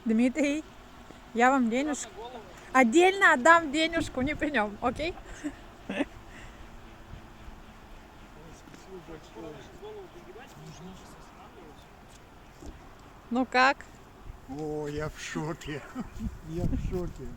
Дмитрий, я вам денежку. Отдельно отдам денежку, не при нем, окей? Ну как? О, я в шоке. Я в шоке.